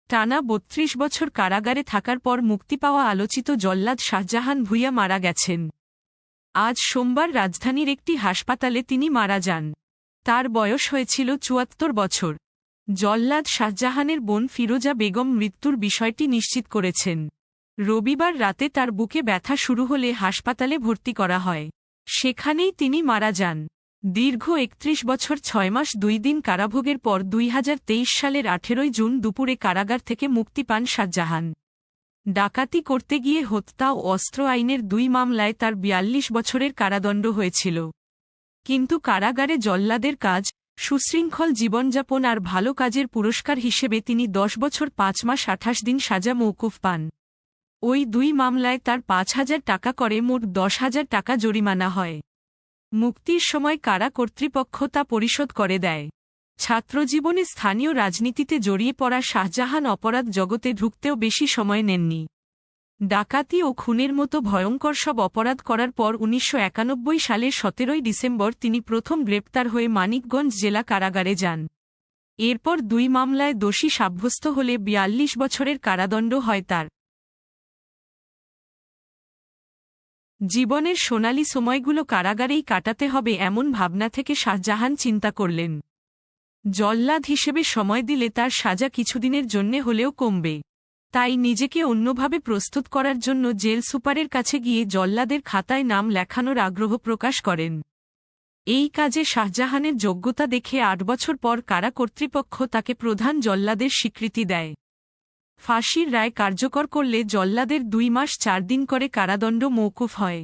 টানা ৩২ বছর কারাগারে থাকার পর মুক্তি পাওয়া আলোচিত জল্লাদ শাহজাহান ভূঁইয়া মারা গেছেন। আজ সোমবার রাজধানীর একটি হাসপাতালে তিনি মারা যান। তার বয়স হয়েছিল ৭৪ বছর। জল্লাদ শাহজাহানের বোন ফিরোজা বেগম মৃত্যুর বিষয়টি নিশ্চিত করেছেন। রবিবার রাতে তার বুকে ব্যথা শুরু হলে হাসপাতালে ভর্তি করা হয়। সেখানেই তিনি মারা যান। দীর্ঘ ৩১ বছর ৬ মাস ২ দিন কারাভোগের পর ২০২৩ সালের ১৮ জুন দুপুরে কারাগার থেকে মুক্তি পান শাহজাহান। ডাকাতি করতে গিয়ে হত্যা ও অস্ত্র আইনের ২ মামলায় তার ৪২ বছরের কারাদণ্ড হয়েছিল। কিন্তু কারাগারে জল্লাদের কাজ, সুশৃঙ্খল জীবনযাপন আর ভালো কাজের পুরস্কার হিসেবে তিনি ১০ বছর ৫ মাস ২৮ দিন সাজা মওকুফ পান। ওই ২ মামলায় তার ৫,০০০ টাকা করে মোট ১০,০০০ টাকা জরিমানা হয়। মুক্তির সময় কারা কর্তৃপক্ষ তা পরিশোধ করে দেয়। ছাত্রজীবনে স্থানীয় রাজনীতিতে জড়িয়ে পড়া শাহজাহান অপরাধ জগতে ঢুকতেও বেশি সময় নেননি। ডাকাতি ও খুনের মতো ভয়ঙ্কর সব অপরাধ করার পর ১৯৯১ সালের ১৭ ডিসেম্বর তিনি প্রথম গ্রেপ্তার হয়ে মানিকগঞ্জ জেলা কারাগারে যান। এরপর ২ মামলায় দোষী সাব্যস্ত হলে ৪২ বছরের কারাদণ্ড হয় তার। জীবনের সোনালি সময়গুলো কারাগারেই কাটাতে হবে এমন ভাবনা থেকে শাহজাহান চিন্তা করলেন। জল্লাদ হিসেবে সময় দিলে তার সাজা কিছুদিনের জন্যে হলেও কমবে। তাই নিজেকে অন্যভাবে প্রস্তুত করার জন্য জেল সুপারের কাছে গিয়ে জল্লাদের খাতায় নাম লেখানোর আগ্রহ প্রকাশ করেন। এই কাজে শাহজাহানের যোগ্যতা দেখে ৮ বছর পর কারা কর্তৃপক্ষ তাকে প্রধান জল্লাদের স্বীকৃতি দেয়। ফাঁসির রায় কার্যকর করলে জল্লাদের ২ মাস ৪ দিন করে কারাদণ্ড মওকুফ হয়।